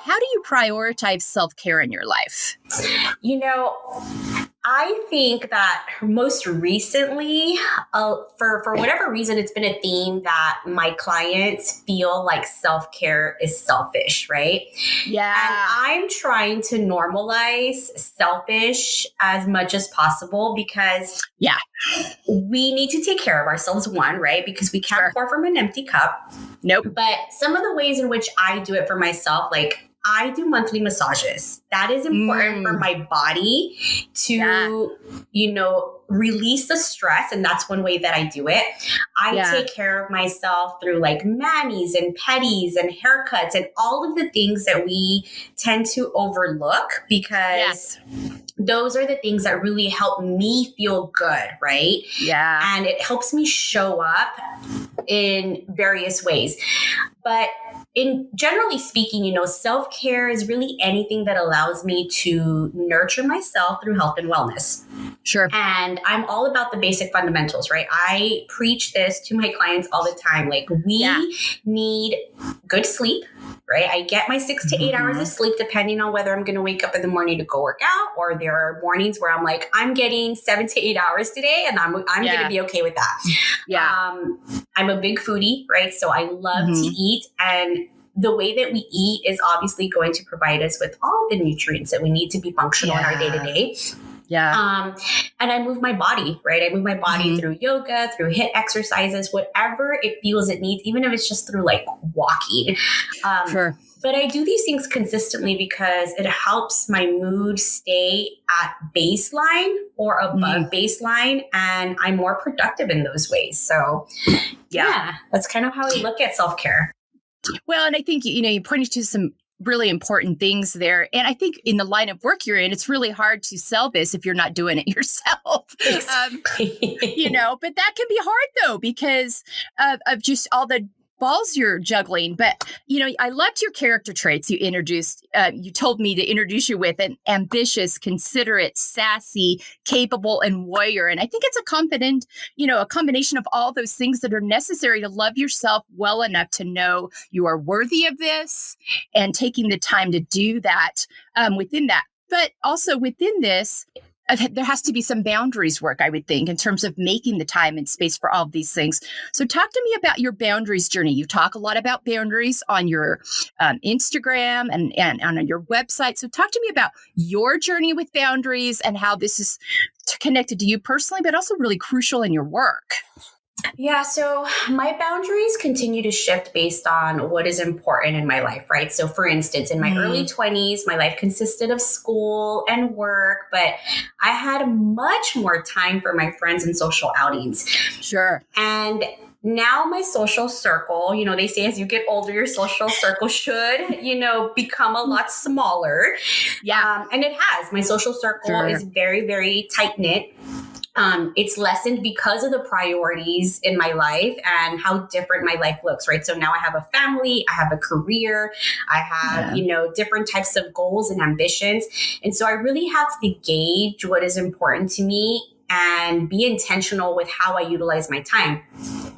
how do you prioritize self-care in your life? You know, I think that most recently, for whatever reason, it's been a theme that my clients feel like self-care is selfish, right? Yeah. And I'm trying to normalize selfish as much as possible because we need to take care of ourselves, one, right? Because we can't pour from an empty cup. Nope. But some of the ways in which I do it for myself, like I do monthly massages. That is important for my body to, release the stress. And that's one way that I do it. I take care of myself through like manis and pedis and haircuts and all of the things that we tend to overlook because those are the things that really help me feel good, right? Yeah. And it helps me show up in various ways. But in generally speaking, self-care is really anything that allows me to nurture myself through health and wellness. Sure. And I'm all about the basic fundamentals, right? I preach this to my clients all the time. Like we need good sleep, right? I get my 6 to 8 hours of sleep, depending on whether I'm going to wake up in the morning to go work out, or there are mornings where I'm like, I'm getting 7 to 8 hours today, and I'm going to be okay with that. Yeah. I'm a big foodie, right? So I love to eat, and the way that we eat is obviously going to provide us with all of the nutrients that we need to be functional in our day to day. Yeah. And I move my body, right? I move my body through yoga, through HIIT exercises, whatever it feels it needs, even if it's just through like walking. Sure. But I do these things consistently because it helps my mood stay at baseline or above baseline, and I'm more productive in those ways. So that's kind of how I look at self-care. Well, and I think, you pointed to some really important things there. And I think in the line of work you're in, it's really hard to sell this if you're not doing it yourself. Exactly. But that can be hard though, because of just all the balls you're juggling. But, I loved your character traits you introduced. You told me to introduce you with an ambitious, considerate, sassy, capable, and warrior. And I think it's a combination of all those things that are necessary to love yourself well enough to know you are worthy of this and taking the time to do that within that. But also within this, there has to be some boundaries work, I would think, in terms of making the time and space for all of these things. So talk to me about your boundaries journey. You talk a lot about boundaries on your Instagram and on your website. So talk to me about your journey with boundaries and how this is connected to you personally, but also really crucial in your work. Yeah, so my boundaries continue to shift based on what is important in my life, right? So for instance, in my early 20s, my life consisted of school and work, but I had much more time for my friends and social outings. Sure. And now my social circle, they say as you get older, your social circle should, become a lot smaller. Yeah. And it has. My social circle is very, very tight-knit. It's lessened because of the priorities in my life and how different my life looks, right? So now I have a family, I have a career, I have, different types of goals and ambitions. And so I really have to gauge what is important to me and be intentional with how I utilize my time.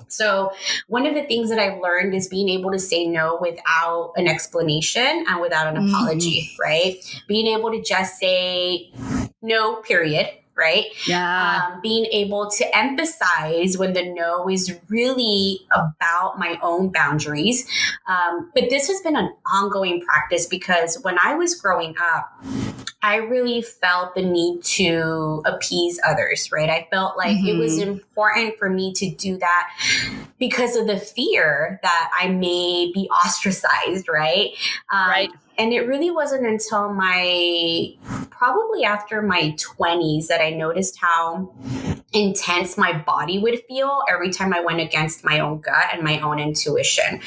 So one of the things that I've learned is being able to say no without an explanation and without an apology, right? Being able to just say no, period. Right? Yeah. Being able to emphasize when the no is really about my own boundaries. But this has been an ongoing practice because when I was growing up, I really felt the need to appease others, right? I felt like it was important for me to do that because of the fear that I may be ostracized, right? Right. And it really wasn't until probably after my 20s that I noticed how intense my body would feel every time I went against my own gut and my own intuition.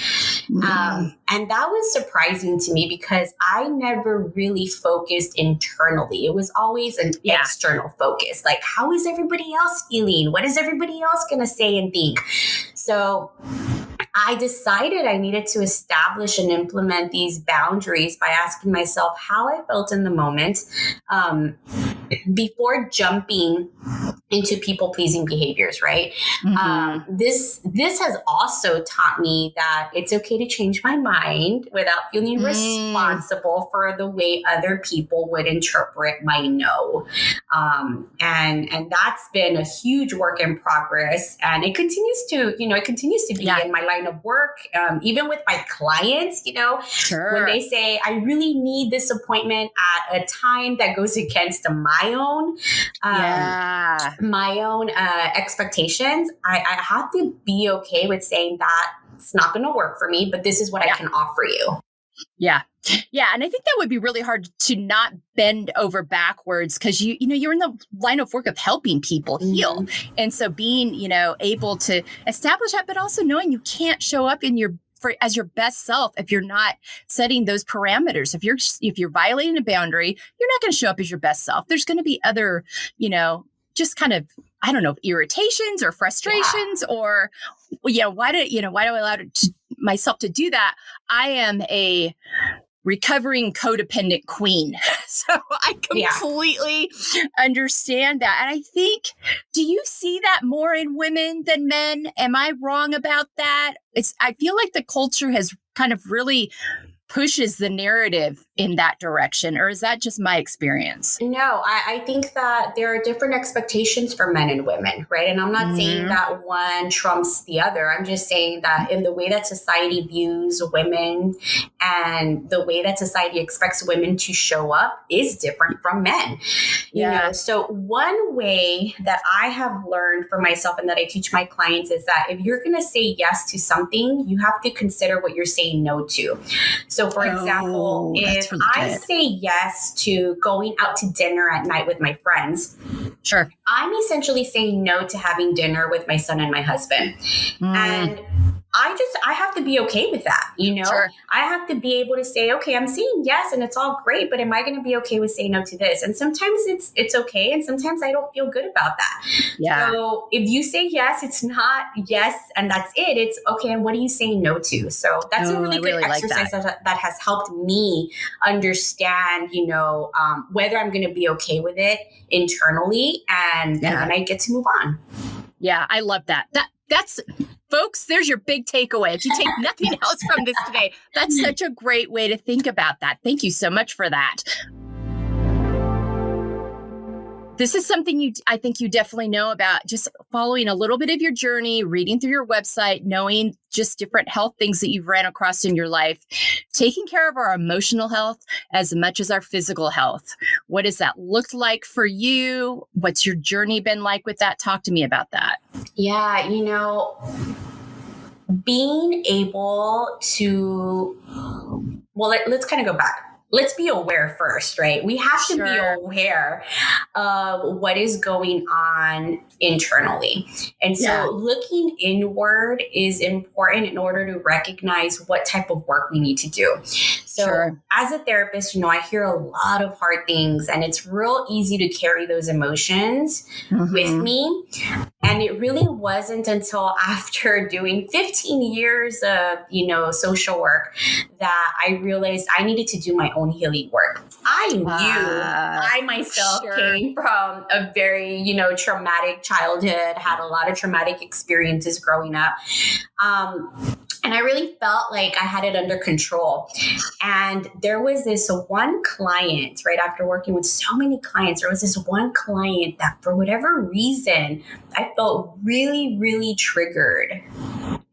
And that was surprising to me because I never really focused internally. It was always an external focus. Like, how is everybody else feeling? What is everybody else going to say and think? So I decided I needed to establish and implement these boundaries by asking myself how I felt in the moment before jumping into people-pleasing behaviors, right? This has also taught me that it's okay to change my mind without feeling responsible for the way other people would interpret my no. And that's been a huge work in progress. And it continues to be in my line of work, even with my clients, when they say, I really need this appointment at a time that goes against my own expectations, I have to be okay with saying that it's not going to work for me, but this is what I can offer you. Yeah. Yeah. And I think that would be really hard to not bend over backwards because you're in the line of work of helping people heal. And so being, able to establish that, but also knowing you can't show up as your best self if you're not setting those parameters. If you're violating a boundary, you're not going to show up as your best self. There's going to be other, just kind of, I don't know, irritations or frustrations or, why do I allow myself to do that? I am a recovering codependent queen. So I completely understand that. And I think, do you see that more in women than men? Am I wrong about that? I feel like the culture has kind of really pushes the narrative in that direction, or is that just my experience? No, I think that there are different expectations for men and women, right? And I'm not saying that one trumps the other. I'm just saying that in the way that society views women and the way that society expects women to show up is different from men. You know, so one way that I have learned for myself and that I teach my clients is that if you're going to say yes to something, you have to consider what you're saying no to. So for example, if really I say yes to going out to dinner at night with my friends, sure, I'm essentially saying no to having dinner with my son and my husband. And I have to be okay with that. Sure. I have to be able to say, okay, I'm saying yes and it's all great, but am I going to be okay with saying no to this? And sometimes it's okay. And sometimes I don't feel good about that. Yeah. So if you say yes, it's not yes. And that's it. It's okay. And what are you saying no to? So that's a really good exercise that has helped me understand, whether I'm going to be okay with it internally and then I get to move on. Yeah. I love that. That's folks, there's your big takeaway. If you take nothing else from this today, that's such a great way to think about that. Thank you so much for that. This is something I think you definitely know about, just following a little bit of your journey, reading through your website, knowing just different health things that you've ran across in your life, taking care of our emotional health as much as our physical health. What does that look like for you? What's your journey been like with that? Talk to me about that. Yeah, being able to, let's kind of go back. Let's be aware first, right? We have to be aware of what is going on internally. And so looking inward is important in order to recognize what type of work we need to do. So as a therapist, I hear a lot of hard things and it's real easy to carry those emotions with me. And it really wasn't until after doing 15 years of, social work that I realized I needed to do my own healing work. I knew I myself came from a very, traumatic childhood, had a lot of traumatic experiences growing up. And I really felt like I had it under control. And there was this one client, right after working with so many clients, there was this one client that for whatever reason, I felt really, really triggered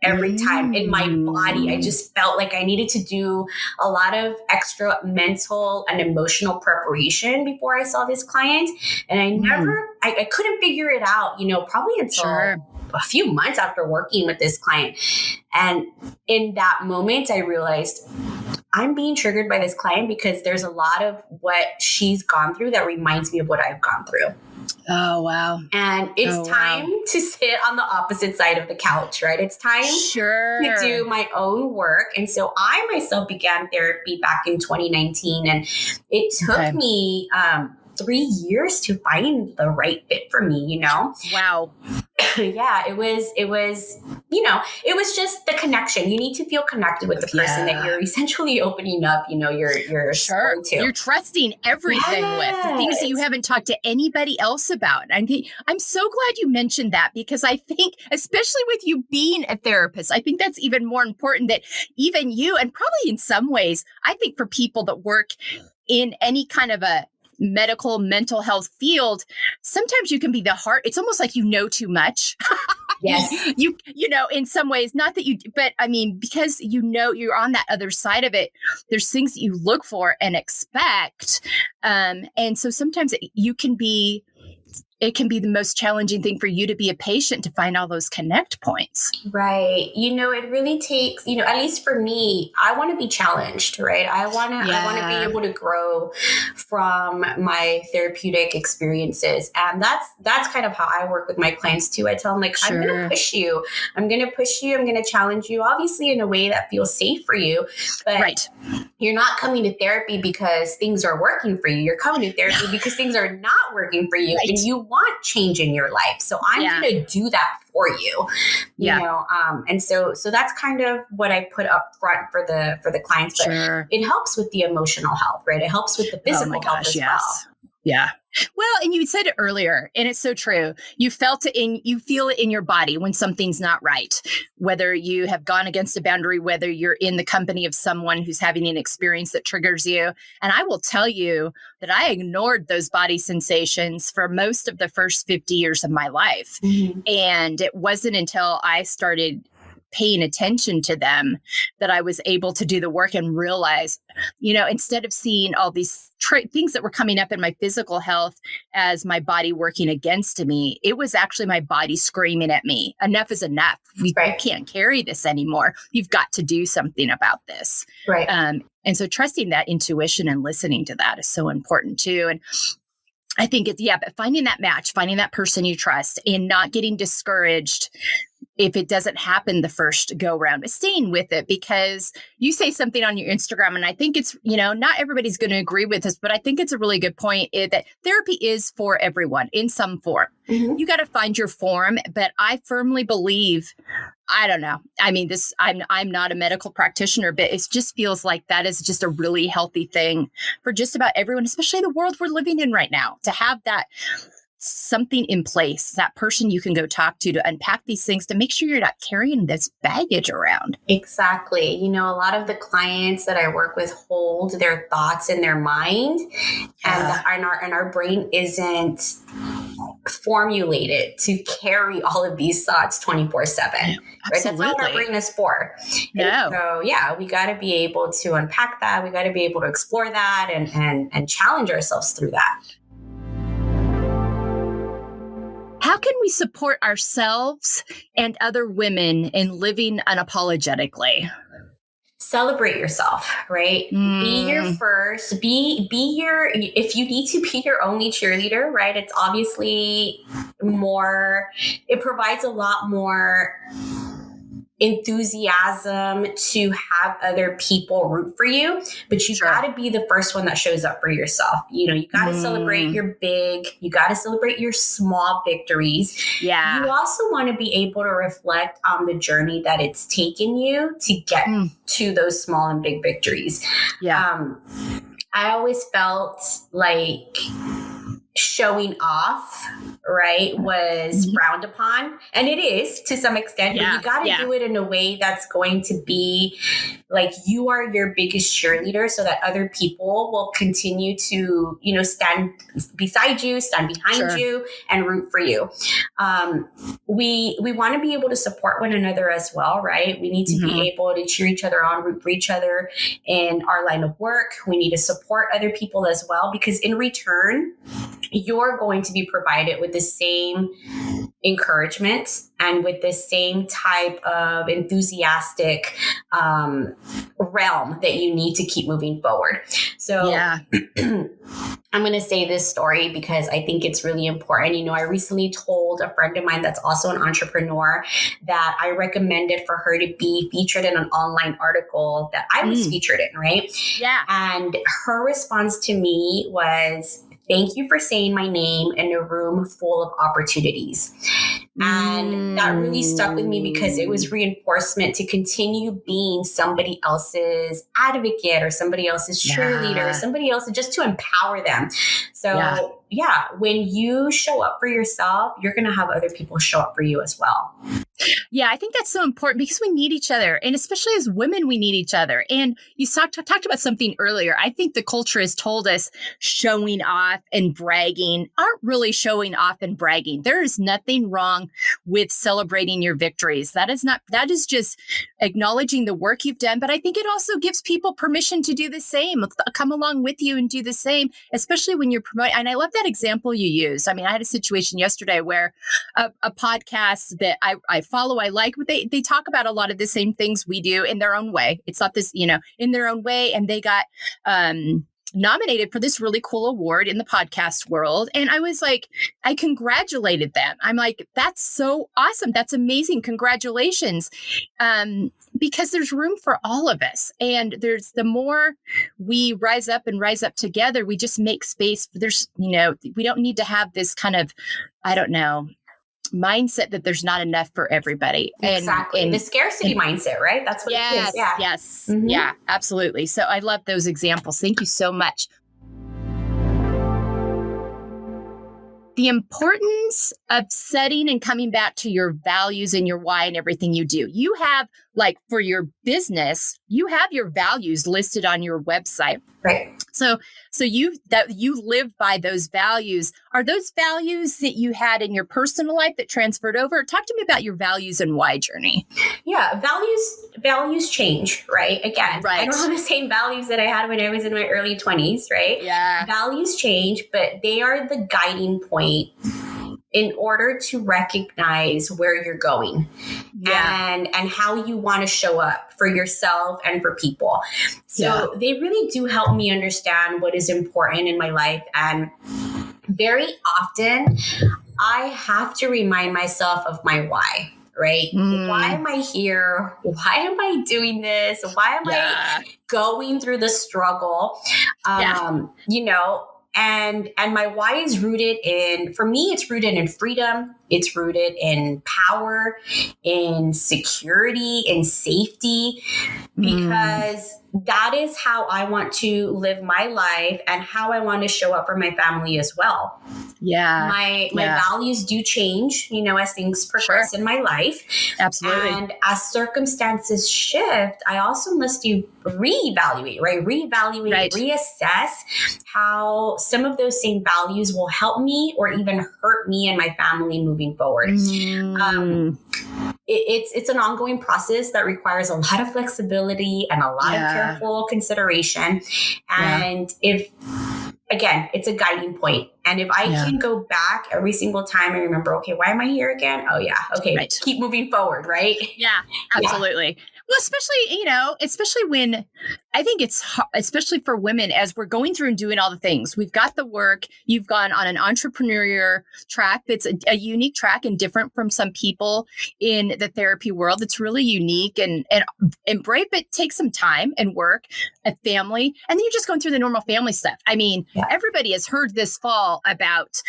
every time in my body. I just felt like I needed to do a lot of extra mental and emotional preparation before I saw this client. And I couldn't figure it out, probably until a few months after working with this client. And in that moment, I realized I'm being triggered by this client because there's a lot of what she's gone through that reminds me of what I've gone through. Oh, wow. And it's time to sit on the opposite side of the couch, right? It's time to do my own work. And so I myself began therapy back in 2019. And it took me 3 years to find the right fit for me, Wow. Yeah, it was, it was just the connection. You need to feel connected with the person that you're essentially opening up, your story to. You're trusting everything with the things that you haven't talked to anybody else about. I'm so glad you mentioned that, because I think, especially with you being a therapist, I think that's even more important, that even you, and probably in some ways, I think for people that work in any kind of a medical mental health field, sometimes you can be the heart. It's almost like you know too much. Yes. you know, in some ways, not that you, but I mean, because you're on that other side of it, there's things that you look for and expect. And so sometimes it can be the most challenging thing for you to be a patient, to find all those connect points. Right. It really takes, at least for me, I want to be challenged, right? I want to be able to grow from my therapeutic experiences. And that's kind of how I work with my clients too. I tell them, like, I'm going to push you. I'm going to challenge you, obviously in a way that feels safe for you. But you're not coming to therapy because things are working for you. You're coming to therapy because things are not working for you, and you want change in your life. So I'm going to do that for you, you know? And so that's kind of what I put up front for the clients, but it helps with the emotional health, right? It helps with the physical health as well. Yeah. Well, and you said it earlier, and it's so true. You feel it in your body when something's not right, whether you have gone against a boundary, whether you're in the company of someone who's having an experience that triggers you. And I will tell you that I ignored those body sensations for most of the first 50 years of my life. Mm-hmm. And it wasn't until I started paying attention to them that I was able to do the work and realize, instead of seeing all these things that were coming up in my physical health as my body working against me, it was actually my body screaming at me, enough is enough. We can't carry this anymore. You've got to do something about this. Right. And so trusting that intuition and listening to that is so important too. And I think but finding that match, finding that person you trust, and not getting discouraged if it doesn't happen the first go round, but staying with it, because you say something on your Instagram, and I think it's, not everybody's going to agree with this, but I think it's a really good point, that therapy is for everyone in some form. Mm-hmm. You got to find your form, but I firmly believe, I don't know. I mean, I'm not a medical practitioner, but it just feels like that is just a really healthy thing for just about everyone, especially the world we're living in right now, to have that something in place, that person you can go talk to unpack these things, to make sure you're not carrying this baggage around. Exactly. A lot of the clients that I work with hold their thoughts in their mind, and our brain isn't formulated to carry all of these thoughts 24/7. Right? That's not what our brain is for. No. So we got to be able to unpack that. We got to be able to explore that and challenge ourselves through that. How can we support ourselves and other women in living unapologetically? Celebrate yourself, right? Be your first, be your, if you need to be your only cheerleader, right? It's obviously it provides a lot more enthusiasm to have other people root for you, but you got to be the first one that shows up for yourself. You got to celebrate your you got to celebrate your small victories. Yeah. You also want to be able to reflect on the journey that it's taken you to get to those small and big victories. Yeah. I always felt like showing off, right, was frowned upon. And it is to some extent, but you got to do it in a way that's going to be like you are your biggest cheerleader, so that other people will continue to, stand beside you, stand behind you, and root for you. We want to be able to support one another as well, right? We need to be able to cheer each other on, root for each other in our line of work. We need to support other people as well, because in return, you're going to be provided with the same encouragement and with the same type of enthusiastic realm that you need to keep moving forward. So I'm going to say this story because I think it's really important. I recently told a friend of mine that's also an entrepreneur that I recommended for her to be featured in an online article that I was featured in, right? Yeah. And her response to me was, "Thank you for saying my name in a room full of opportunities." And that really stuck with me because it was reinforcement to continue being somebody else's advocate or somebody else's cheerleader or somebody else, just to empower them. So when you show up for yourself, you're going to have other people show up for you as well. Yeah, I think that's so important because we need each other. And especially as women, we need each other. And you talked about something earlier. I think the culture has told us showing off and bragging aren't really showing off and bragging. There is nothing wrong with celebrating your victories. That is just acknowledging the work you've done. But I think it also gives people permission to do the same, come along with you and do the same, especially when you're promoting. And I love that example you used. I mean, I had a situation yesterday where a podcast that I follow, I like, but they talk about a lot of the same things we do in their own way. It's not this, in their own way. And they got nominated for this really cool award in the podcast world. And I was like, I congratulated them. I'm like, that's so awesome. That's amazing. Congratulations. Because there's room for all of us. And the more we rise up together, we just make space. We don't need to have this kind of, I don't know, mindset that there's not enough for everybody. Exactly. The scarcity mindset, right? That's what it is. Yeah. Yes. Mm-hmm. Yeah, absolutely. So I love those examples. Thank you so much. The importance of setting and coming back to your values and your why and everything you do. You have, like, for your business, you have your values listed on your website. Right. So you live by those values. Are those values that you had in your personal life that transferred over? Talk to me about your values and why journey. Yeah, values change, right? Again, right. I don't have the same values that I had when I was in my early 20s, right? Yeah. Values change, but they are the guiding point in order to recognize where you're going and how you want to show up for yourself and for people. So they really do help me understand what is important in my life. And very often I have to remind myself of my why. Right? Why am I here? Why am I doing this? Why am I going through the struggle? And my why is rooted in, for me, it's rooted in freedom. It's rooted in power, in security, in safety, because that is how I want to live my life and how I want to show up for my family as well. Yeah. My values do change, as things progress in my life. Absolutely. And as circumstances shift, I also must reevaluate, right? Reassess how some of those same values will help me or even hurt me and my family moving forward. It's an ongoing process that requires a lot of flexibility and a lot of careful consideration. And it's a guiding point. And if I can go back every single time and remember, okay, why am I here again? Oh yeah. Okay. Keep moving forward. Right. Yeah, absolutely. Well, especially when I think it's especially for women as we're going through and doing all the things. We've got the work. You've gone on an entrepreneurial track that's a unique track and different from some people in the therapy world. It's really unique and brave, but takes some time and work, a family, and then you're just going through the normal family stuff. I mean, everybody has heard this fall about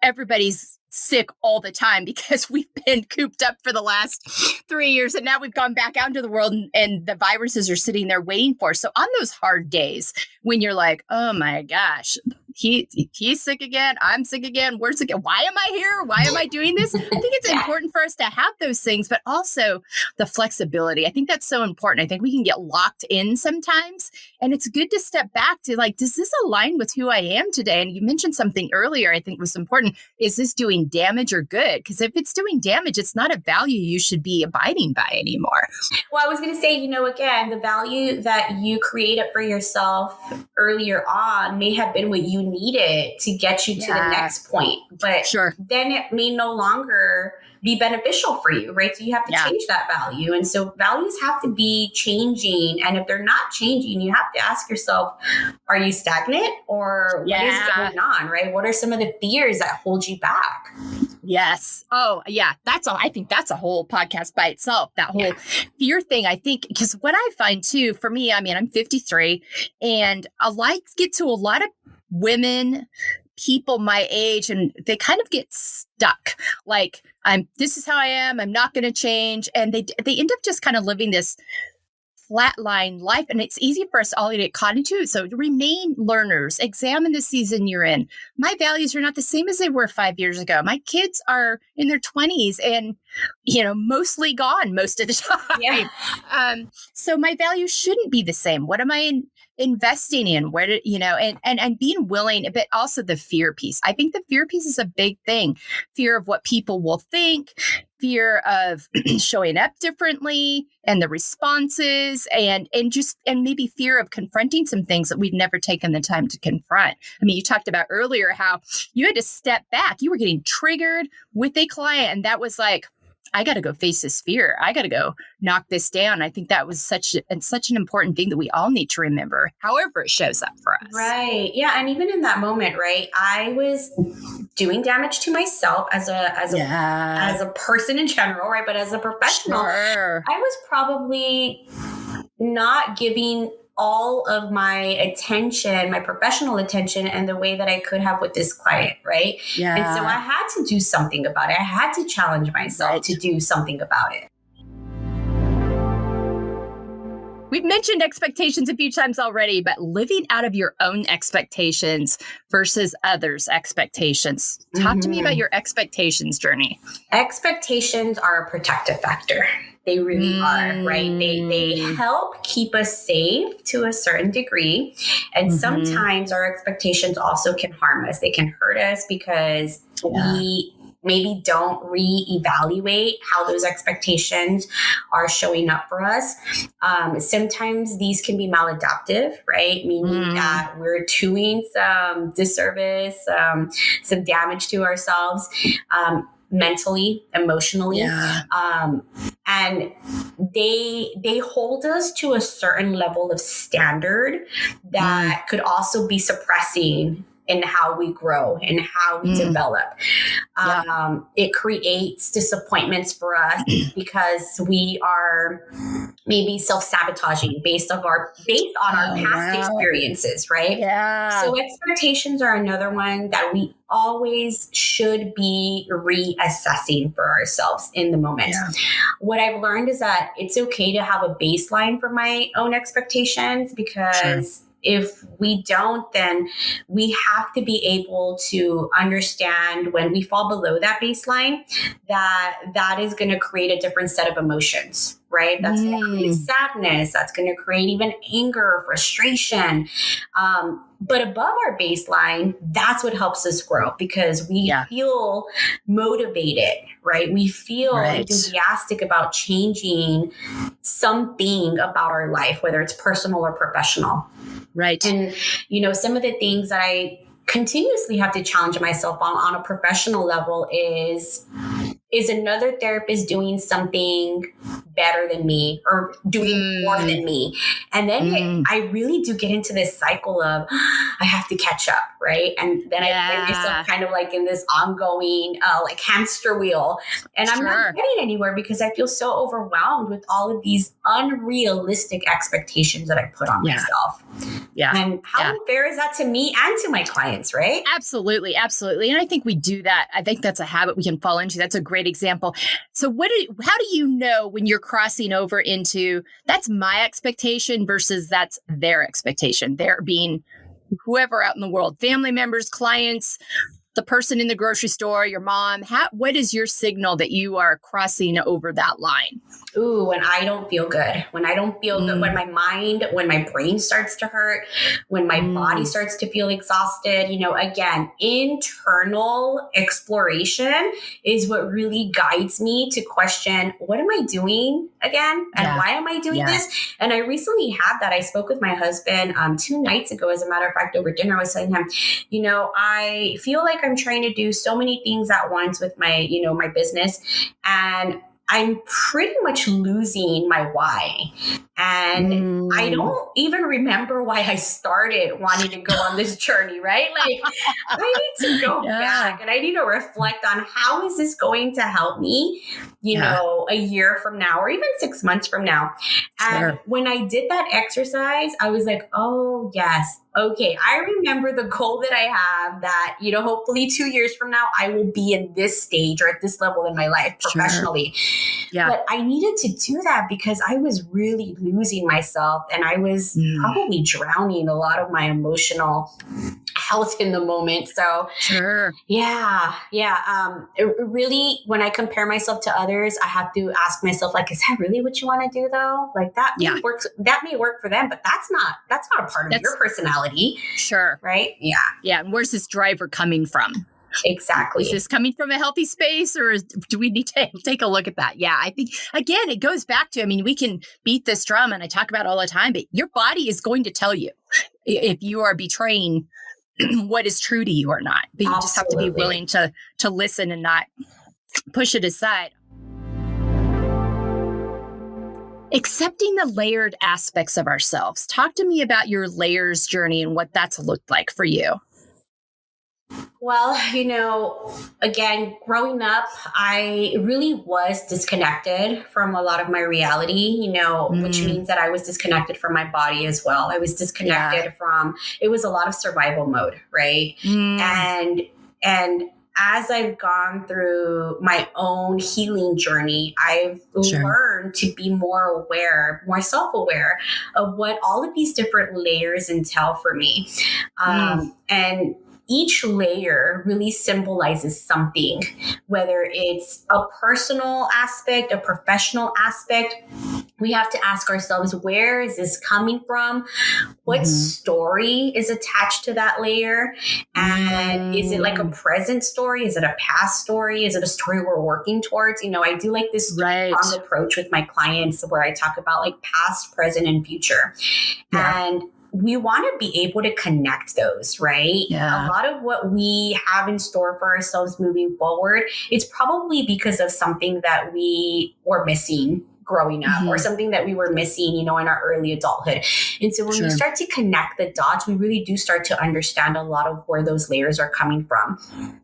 everybody's sick all the time because we've been cooped up for the last 3 years and now we've gone back out into the world and the viruses are sitting there waiting for us. So on those hard days when you're like, oh my gosh, he's sick again, I'm sick again, we're sick again, why am I here? Why am I doing this? I think it's important for us to have those things, but also the flexibility. I think that's so important. I think we can get locked in sometimes, and it's good to step back to like, does this align with who I am today? And you mentioned something earlier I think was important. Is this doing damage or good? Because if it's doing damage, it's not a value you should be abiding by anymore. Well, I was going to say, again, the value that you created for yourself earlier on may have been what you needed to get you to the next point, but then it may no longer be beneficial for you, right? So you have to change that value. And so values have to be changing. And if they're not changing, you have to ask yourself, are you stagnant or what is going on, right? What are some of the fears that hold you back? Yes. Oh, yeah. I think that's a whole podcast by itself, that whole fear thing. I think, because what I find too, for me, I mean, I'm 53 and I get to a lot of women people my age, and they kind of get stuck. Like, this is how I am. I'm not going to change. And they end up just kind of living this flatline life. And it's easy for us all to get caught into it. So remain learners, examine the season you're in. My values are not the same as they were 5 years ago. My kids are in their 20s and, mostly gone most of the time. Yeah. So my values shouldn't be the same. What am I investing in? Where did, and being willing, but also the fear piece. I think the fear piece is a big thing. Fear of what people will think, fear of showing up differently and the responses, and maybe fear of confronting some things that we've never taken the time to confront. I mean, you talked about earlier how you had to step back. You were getting triggered with a client, and that was like, I got to go face this fear. I got to go knock this down. I think that was such an important thing that we all need to remember, however it shows up for us. Right. Yeah. And even in that moment, right, I was doing damage to myself as a person in general, right? But as a professional, sure. I was probably not giving all of my attention, my professional attention, and the way that I could have with this client, right? Yeah. And so I had to do something about it. I had to challenge myself to do something about it. We've mentioned expectations a few times already, but living out of your own expectations versus others' expectations. Talk to me about your expectations journey. Expectations are a protective factor. They really are, right? They help keep us safe to a certain degree. And sometimes our expectations also can harm us. They can hurt us because we maybe don't reevaluate how those expectations are showing up for us. Sometimes these can be maladaptive, right? Meaning that we're doing some disservice, some damage to ourselves. Mentally, emotionally. And they hold us to a certain level of standard that could also be suppressing in how we grow and how we develop. It creates disappointments for us because we are maybe self-sabotaging based on our past experiences, right? Yeah. So expectations are another one that we always should be reassessing for ourselves in the moment. Yeah. What I've learned is that it's okay to have a baseline for my own expectations, because if we don't, then we have to be able to understand when we fall below that baseline, that is going to create a different set of emotions, right? That's going to create sadness. That's going to create even anger, frustration. But above our baseline, that's what helps us grow, because we feel motivated, right? We feel enthusiastic about changing something about our life, whether it's personal or professional. Right. And, some of the things that I continuously have to challenge myself on a professional level is another therapist doing something better than me or doing more than me? And then I really do get into this cycle of I have to catch up, right? And then I find myself kind of like in this ongoing like hamster wheel, and I'm not getting anywhere because I feel so overwhelmed with all of these unrealistic expectations that I put on myself. Yeah. And how unfair is that to me and to my clients, right? Absolutely. Absolutely. And I think we do that. I think that's a habit we can fall into. That's a great example. So how do you know when you're crossing over into that's my expectation versus that's their expectation? They're being whoever out in the world, family members, clients, the person in the grocery store, your mom. What is your signal that you are crossing over that line? Ooh, when I don't feel good, when my brain starts to hurt, when my body starts to feel exhausted, again, internal exploration is what really guides me to question, what am I doing again? And why am I doing this? And I recently had that. I spoke with my husband 2 nights ago. As a matter of fact, over dinner, I was telling him, I feel like I'm trying to do so many things at once with my, my business, and I'm pretty much losing my why. And I don't even remember why I started wanting to go on this journey, right? Like I need to go back and I need to reflect on how is this going to help me, a year from now or even 6 months from now. And when I did that exercise, I was like, oh yes, okay, I remember the goal that I have that, hopefully 2 years from now, I will be in this stage or at this level in my life professionally. Yeah. But I needed to do that because I was really losing myself and I was probably drowning a lot of my emotional health in the moment. So yeah. It really, when I compare myself to others, I have to ask myself, like, is that really what you want to do though? Like that may work for them, but that's not a part of your personality. Sure. Right? Yeah. Yeah. And where's this driver coming from? Exactly. Is this coming from a healthy space or do we need to take a look at that? Yeah, I think, again, it goes back to, we can beat this drum and I talk about it all the time, but your body is going to tell you if you are betraying what is true to you or not. But you just have to be willing to listen and not push it aside. Accepting the layered aspects of ourselves. Talk to me about your layers journey and what that's looked like for you. Well, again, growing up, I really was disconnected from a lot of my reality, which means that I was disconnected from my body as well. I was disconnected from, it was a lot of survival mode, right? And as I've gone through my own healing journey, I've learned to be more self-aware of what all of these different layers entail for me. And each layer really symbolizes something, whether it's a personal aspect, a professional aspect. We have to ask ourselves, where is this coming from? What story is attached to that layer? And is it like a present story? Is it a past story? Is it a story we're working towards? I do like this strong approach with my clients where I talk about like past, present, and future. Yeah. And we want to be able to connect those, right? Yeah. A lot of what we have in store for ourselves moving forward, it's probably because of something that we were missing growing up or something that we were missing, in our early adulthood. And so when we start to connect the dots, we really do start to understand a lot of where those layers are coming from.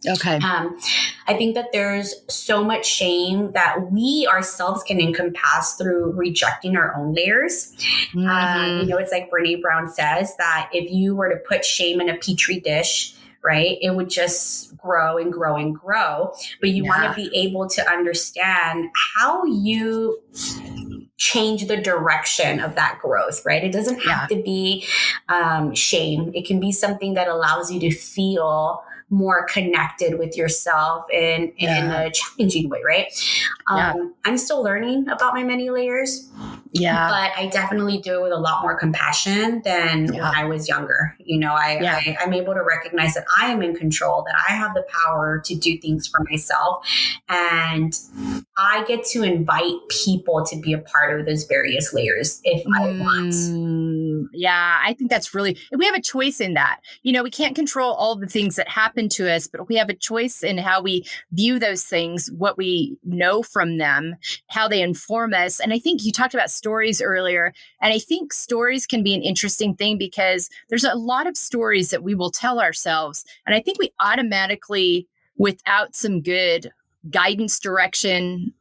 Okay. I think that there's so much shame that we ourselves can encompass through rejecting our own layers. It's like Brene Brown says that if you were to put shame in a petri dish, right, it would just grow and grow and grow. But you want to be able to understand how you change the direction of that growth, right? It doesn't have to be shame. It can be something that allows you to feel more connected with yourself in a challenging way, right? I'm still learning about my many layers. Yeah. But I definitely do it with a lot more compassion than when I was younger. I'm able to recognize that I am in control, that I have the power to do things for myself. And I get to invite people to be a part of those various layers if I want. Yeah, I think that's we have a choice in that. We can't control all the things that happen to us, but we have a choice in how we view those things, what we know from them, how they inform us. And I think you talked about stories earlier, and I think stories can be an interesting thing because there's a lot of stories that we will tell ourselves. And I think we automatically, without some good guidance, direction,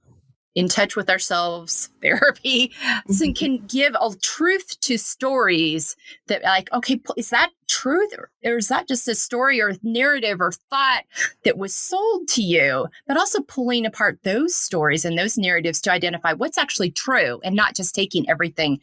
in touch with ourselves, therapy, can give a truth to stories that like, okay, is that truth or is that just a story or narrative or thought that was sold to you? But also pulling apart those stories and those narratives to identify what's actually true and not just taking everything.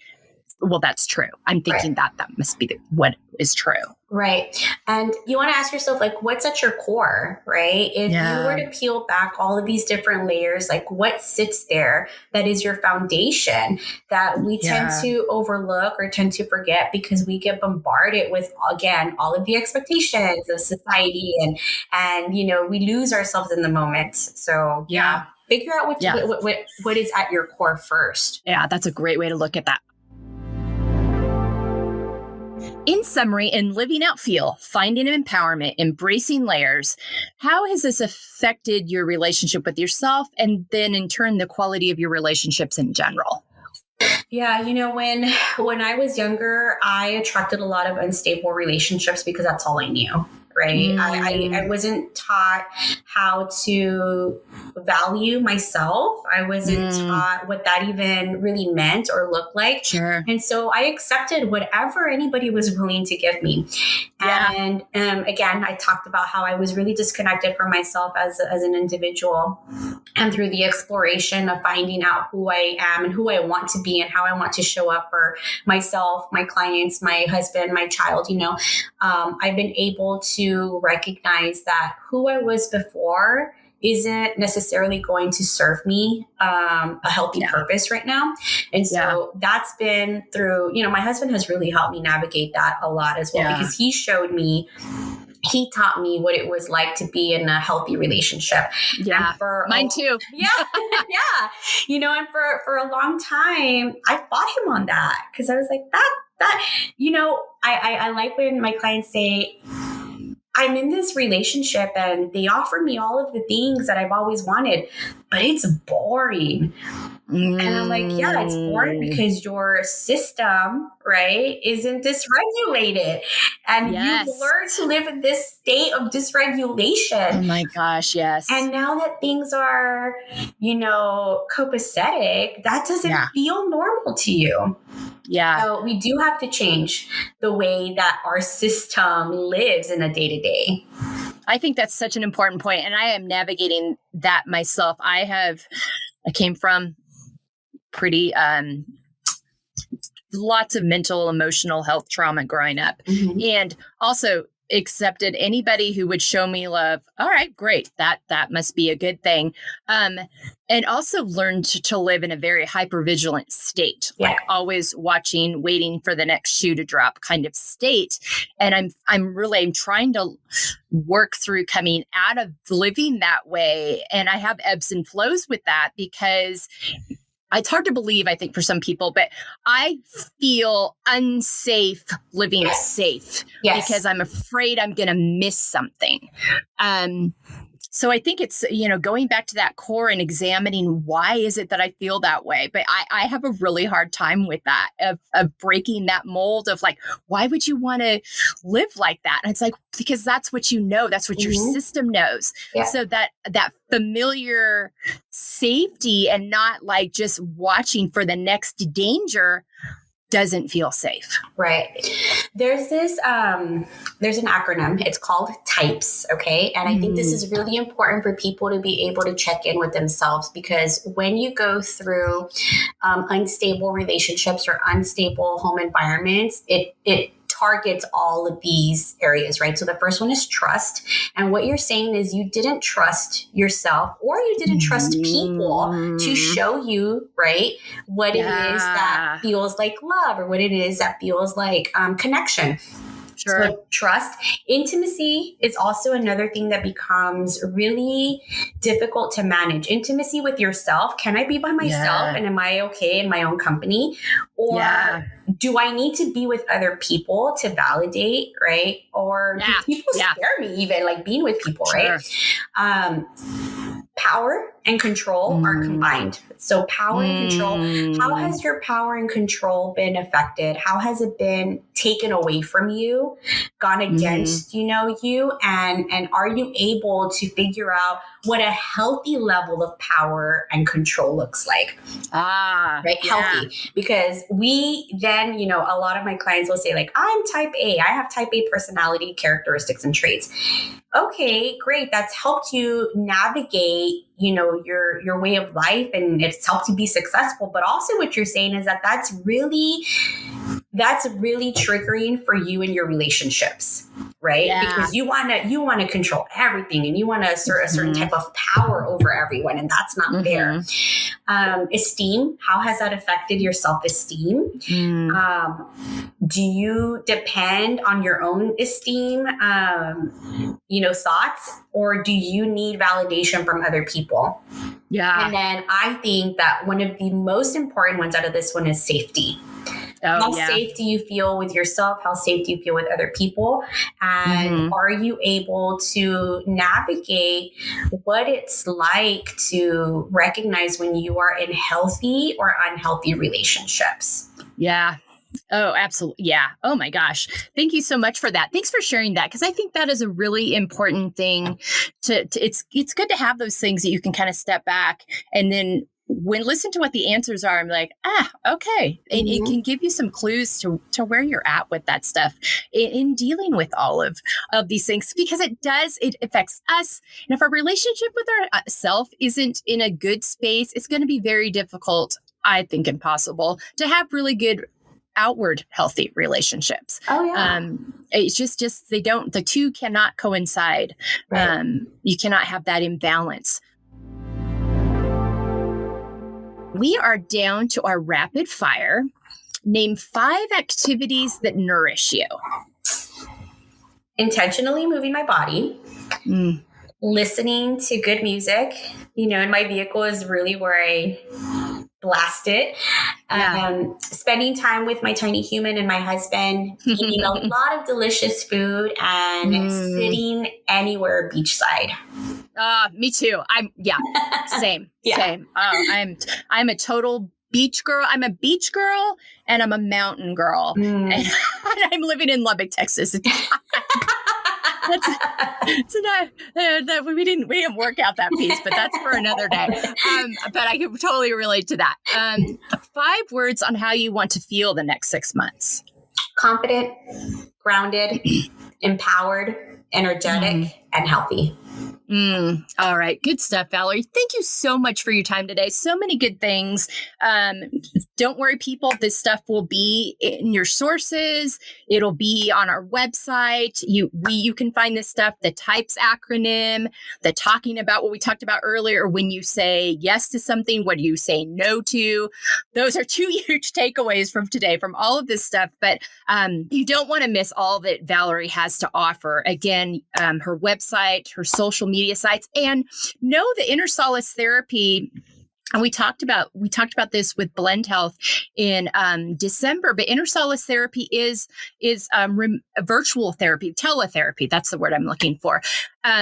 Well, that's true. I'm thinking that must be what is true. Right. And you want to ask yourself, like, what's at your core, right? If you were to peel back all of these different layers, like what sits there that is your foundation that we tend to overlook or tend to forget because we get bombarded with, again, all of the expectations of society and we lose ourselves in the moment. So figure out what is at your core first. Yeah, that's a great way to look at that. In summary, in living out feel, finding empowerment, embracing layers, how has this affected your relationship with yourself and then in turn the quality of your relationships in general? Yeah, when I was younger, I attracted a lot of unstable relationships because that's all I knew. right? I wasn't taught how to value myself. I wasn't taught what that even really meant or looked like. Sure. And so I accepted whatever anybody was willing to give me. Yeah. And again, I talked about how I was really disconnected from myself as an individual. And through the exploration of finding out who I am and who I want to be and how I want to show up for myself, my clients, my husband, my child, I've been able to recognize that who I was before isn't necessarily going to serve me a healthy purpose right now. And so that's been through, my husband has really helped me navigate that a lot as well, because he taught me what it was like to be in a healthy relationship. Yeah. Mine too. Yeah. Yeah. And for a long time, I fought him on that because I was like, I like when my clients say, I'm in this relationship and they offer me all of the things that I've always wanted, but it's boring. And I'm like, yeah, it's boring because your system, right, isn't dysregulated. And you learn to live in this state of dysregulation. Oh my gosh, yes. And now that things are, copacetic, that doesn't feel normal to you. Yeah. So we do have to change the way that our system lives in a day-to-day. I think that's such an important point, and I am navigating that myself. I came from pretty lots of mental, emotional health trauma growing up, and also accepted anybody who would show me love. All right, great. That must be a good thing. And also learned to live in a very hypervigilant state, like always watching, waiting for the next shoe to drop kind of state. And I'm trying to work through coming out of living that way. And I have ebbs and flows with that because it's hard to believe, I think, for some people, but I feel unsafe living safe because I'm afraid I'm going to miss something. So I think it's, going back to that core and examining why is it that I feel that way. But I have a really hard time with that, of breaking that mold of like, why would you want to live like that? And it's like, because that's what you know, that's what your system knows. Yeah. So that familiar safety and not like just watching for the next danger doesn't feel safe. Right. There's this, there's an acronym. It's called TYPES. Okay. And I think this is really important for people to be able to check in with themselves, because when you go through unstable relationships or unstable home environments, it targets all of these areas, right? So the first one is trust. And what you're saying is you didn't trust yourself, or you didn't trust people to show you, right, what it is that feels like love, or what it is that feels like connection. Sure. So trust. Intimacy is also another thing that becomes really difficult to manage. Intimacy with yourself. Can I be by myself and am I okay in my own company? Or do I need to be with other people to validate, right? Or do people scare me even, like being with people, right? Power and control are combined. So power and control, how has your power and control been affected? How has it been taken away from you, gone against, you? And are you able to figure out what a healthy level of power and control looks like? Right? Healthy. Because we then, a lot of my clients will say like, I'm type A. I have type A personality characteristics and traits. Okay, great. That's helped you navigate, your way of life, and it's helped you be successful. But also what you're saying is that's really triggering for you in your relationships, right? Yeah. Because you want to control everything, and you want to assert a certain type of power over everyone, and that's not fair. Esteem, how has that affected your self-esteem? Do you depend on your own esteem, thoughts, or do you need validation from other people? Yeah. And then I think that one of the most important ones out of this one is safety. How safe do you feel with yourself? How safe do you feel with other people? And are you able to navigate what it's like to recognize when you are in healthy or unhealthy relationships? Yeah. Oh, absolutely. Yeah. Oh my gosh. Thank you so much for that. Thanks for sharing that. Cause I think that is a really important thing it's good to have those things that you can kind of step back and then listen to what the answers are. I'm like, okay. And it can give you some clues to where you're at with that stuff in dealing with all of these things, because it affects us. And if our relationship with our self isn't in a good space, it's going to be very difficult, I think impossible, to have really good outward healthy relationships. Oh yeah. It's just the two cannot coincide. Right. You cannot have that imbalance. We are down to our rapid fire. Name 5 activities that nourish you. Intentionally moving my body. Listening to good music, in my vehicle is really where I blast it. Spending time with my tiny human and my husband, eating a lot of delicious food, and sitting anywhere beachside. Me too. Same. Same. I'm a total beach girl. I'm a beach girl and I'm a mountain girl. And I'm living in Lubbock, Texas. We didn't work out that piece, but that's for another day. But I can totally relate to that. 5 words on how you want to feel the next 6 months. Confident, grounded, empowered, energetic, and healthy. All right. Good stuff, Valerie. Thank you so much for your time today. So many good things. Don't worry, people. This stuff will be in your sources. It'll be on our website. You can find this stuff, the TYPES acronym, the talking about what we talked about earlier. When you say yes to something, what do you say no to? Those are 2 huge takeaways from today, from all of this stuff. But you don't want to miss all that Valerie has to offer. Again, her website, her social media sites, and know the Inner Solace Therapy. And we talked about this with Blend Health in December, but Inner Solace Therapy is virtual therapy, teletherapy. That's the word I'm looking for.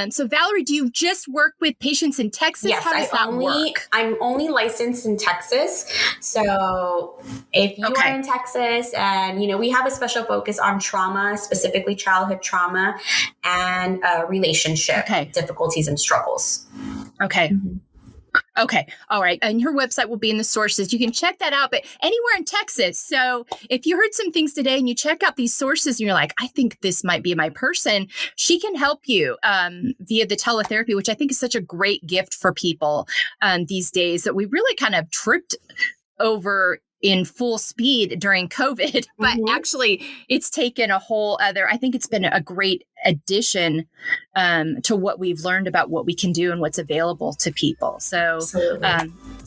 So Valerie, do you just work with patients in Texas? Yes, How does that work? I'm only licensed in Texas. So if you are in Texas, and we have a special focus on trauma, specifically childhood trauma and relationship difficulties and struggles. Okay. Okay. All right. And her website will be in the sources. You can check that out, but anywhere in Texas. So if you heard some things today and you check out these sources and you're like, I think this might be my person, she can help you via the teletherapy, which I think is such a great gift for people these days that we really kind of tripped over in full speed during COVID, but actually it's taken a whole other, I think it's been a great addition to what we've learned about what we can do and what's available to people. So,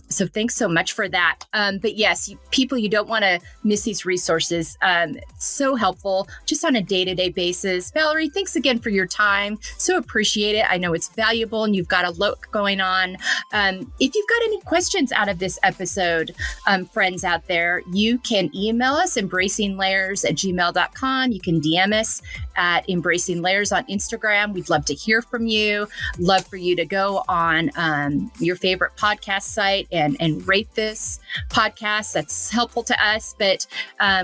so thanks so much for that. But yes, people, you don't want to miss these resources. So helpful just on a day-to-day basis. Valerie, thanks again for your time. So appreciate it. I know it's valuable and you've got a lot going on. If you've got any questions out of this episode, friends out there, you can email us embracinglayers@gmail.com. You can DM us at Embracing Layers on Instagram. We'd love to hear from you. Love for you to go on your favorite podcast site and rate this podcast. That's helpful to us. But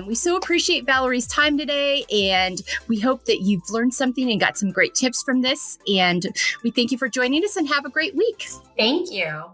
we so appreciate Valerie's time today. And we hope that you've learned something and got some great tips from this. And we thank you for joining us and have a great week. Thank you.